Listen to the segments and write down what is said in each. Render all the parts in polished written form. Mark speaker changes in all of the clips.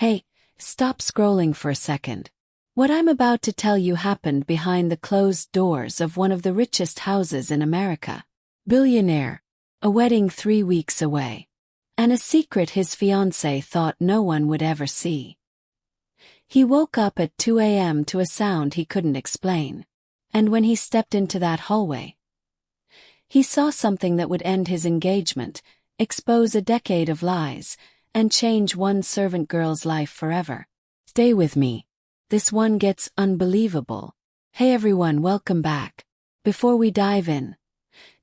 Speaker 1: Hey, stop scrolling for a second. What I'm about to tell you happened behind the closed doors of one of the richest houses in America. Billionaire. A wedding 3 weeks away. And a secret his fiancée thought no one would ever see. He woke up at 2 a.m. to a sound he couldn't explain. And when he stepped into that hallway, he saw something that would end his engagement, expose a decade of lies, and change one servant girl's life forever. Stay with me. This one gets unbelievable. Hey everyone, welcome back. Before we dive in,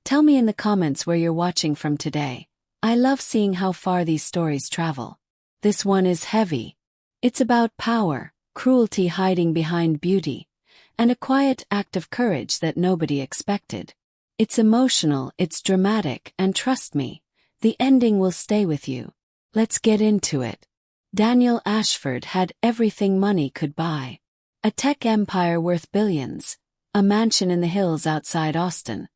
Speaker 1: tell me in the comments where you're watching from today. I love seeing how far these stories travel. This one is heavy. It's about power, cruelty hiding behind beauty, and a quiet act of courage that nobody expected. It's emotional, it's dramatic, and trust me, the ending will stay with you. Let's get into it. Daniel Ashford had everything money could buy. A tech empire worth billions, a mansion in the hills outside Austin,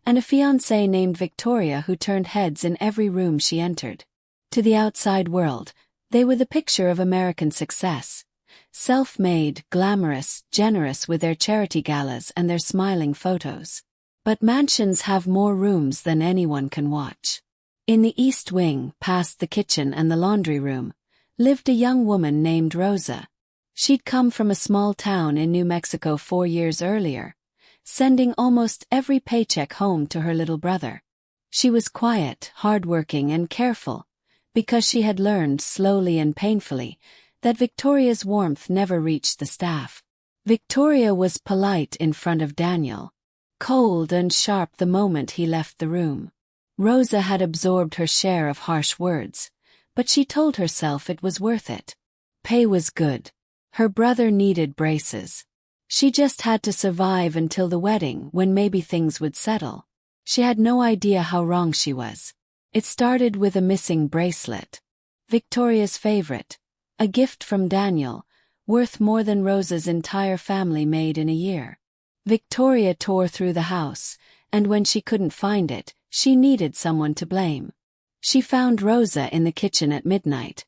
Speaker 1: and a fiancée named Victoria who turned heads in every room she entered. To the outside world, they were the picture of American success. Self-made, glamorous, generous with their charity galas and their smiling photos. But mansions have more rooms than anyone can watch. In the East Wing, past the kitchen and the laundry room, lived a young woman named Rosa. She'd come from a small town in New Mexico 4 years earlier, sending almost every paycheck home to her little brother. She was quiet, hardworking, and careful, because she had learned slowly and painfully that Victoria's warmth never reached the staff. Victoria was polite in front of Daniel, cold and sharp the moment he left the room. Rosa had absorbed her share of harsh words, but she told herself it was worth it. Pay was good. Her brother needed braces. She just had to survive until the wedding when maybe things would settle. She had no idea how wrong she was. It started with a missing bracelet. Victoria's favorite. A gift from Daniel, worth more than Rosa's entire family made in a year. Victoria tore through the house, and when she couldn't find it, she needed someone to blame. She found Rosa in the kitchen at midnight,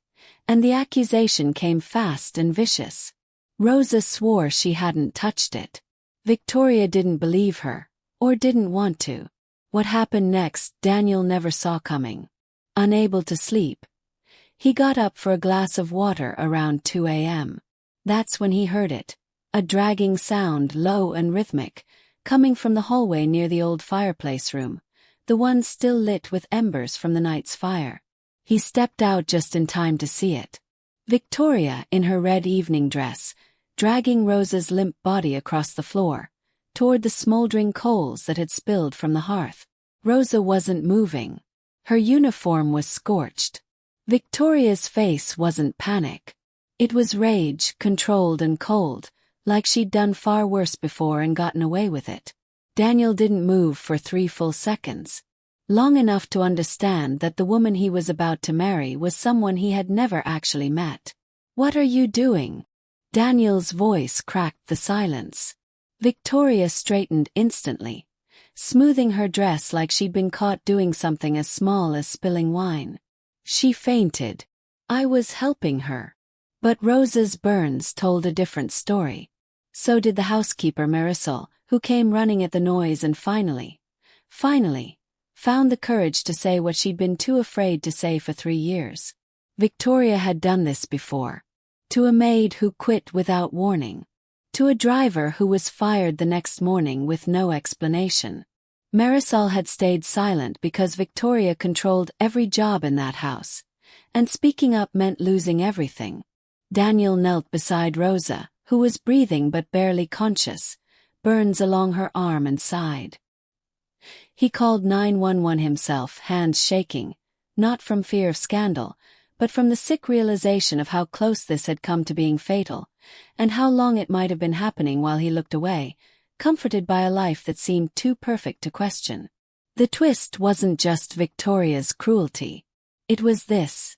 Speaker 1: and the accusation came fast and vicious. Rosa swore she hadn't touched it. Victoria didn't believe her, or didn't want to. What happened next, Daniel never saw coming. Unable to sleep, he got up for a glass of water around 2 a.m. That's when he heard it, a dragging sound, low and rhythmic, coming from the hallway near the old fireplace room, the one still lit with embers from the night's fire. He stepped out just in time to see it. Victoria, in her red evening dress, dragging Rosa's limp body across the floor, toward the smoldering coals that had spilled from the hearth. Rosa wasn't moving. Her uniform was scorched. Victoria's face wasn't panic. It was rage, controlled and cold, like she'd done far worse before and gotten away with it. Daniel didn't move for 3 full seconds. Long enough to understand that the woman he was about to marry was someone he had never actually met. "What are you doing?" Daniel's voice cracked the silence. Victoria straightened instantly, smoothing her dress like she'd been caught doing something as small as spilling wine. She fainted. "I was helping her." But Rosa's burns told a different story. So did the housekeeper Marisol, who came running at the noise and finally, found the courage to say what she'd been too afraid to say for 3 years. Victoria had done this before. To a maid who quit without warning. To a driver who was fired the next morning with no explanation. Marisol had stayed silent because Victoria controlled every job in that house, and speaking up meant losing everything. Daniel knelt beside Rosa, who was breathing but barely conscious, burns along her arm and side. He called 911 himself, hands shaking, not from fear of scandal, but from the sick realization of how close this had come to being fatal, and how long it might have been happening while he looked away, comforted by a life that seemed too perfect to question. The twist wasn't just Victoria's cruelty. It was this.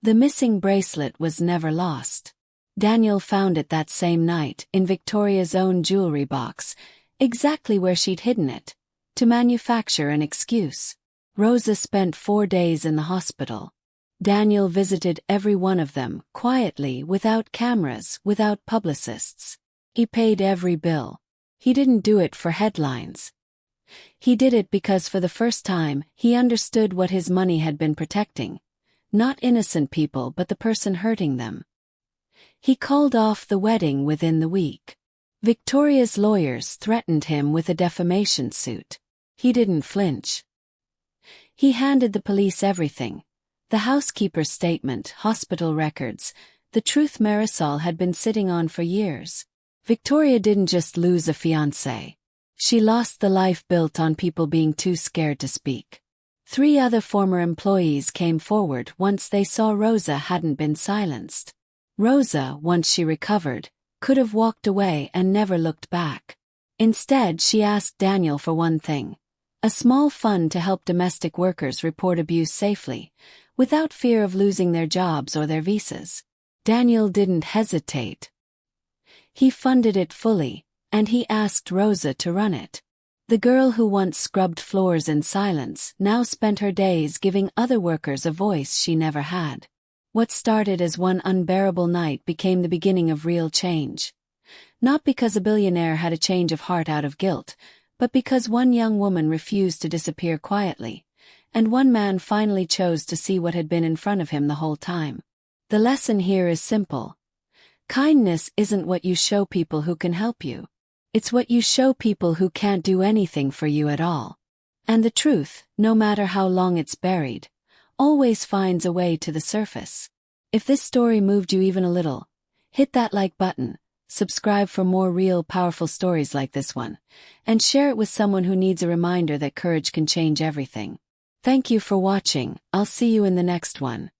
Speaker 1: The missing bracelet was never lost. Daniel found it that same night, in Victoria's own jewelry box, exactly where she'd hidden it, to manufacture an excuse. Rosa spent 4 days in the hospital. Daniel visited every one of them, quietly, without cameras, without publicists. He paid every bill. He didn't do it for headlines. He did it because for the first time, he understood what his money had been protecting. Not innocent people but the person hurting them. He called off the wedding within the week. Victoria's lawyers threatened him with a defamation suit. He didn't flinch. He handed the police everything. The housekeeper's statement, hospital records, the truth Marisol had been sitting on for years. Victoria didn't just lose a fiancé. She lost the life built on people being too scared to speak. 3 other former employees came forward once they saw Rosa hadn't been silenced. Rosa, once she recovered, could have walked away and never looked back. Instead, she asked Daniel for one thing: a small fund to help domestic workers report abuse safely, without fear of losing their jobs or their visas. Daniel didn't hesitate. He funded it fully, and he asked Rosa to run it. The girl who once scrubbed floors in silence now spent her days giving other workers a voice she never had. What started as one unbearable night became the beginning of real change. Not because a billionaire had a change of heart out of guilt, but because one young woman refused to disappear quietly, and one man finally chose to see what had been in front of him the whole time. The lesson here is simple. Kindness isn't what you show people who can help you. It's what you show people who can't do anything for you at all. And the truth, no matter how long it's buried, always finds a way to the surface. If this story moved you even a little, hit that like button, subscribe for more real, powerful stories like this one, and share it with someone who needs a reminder that courage can change everything. Thank you for watching. I'll see you in the next one.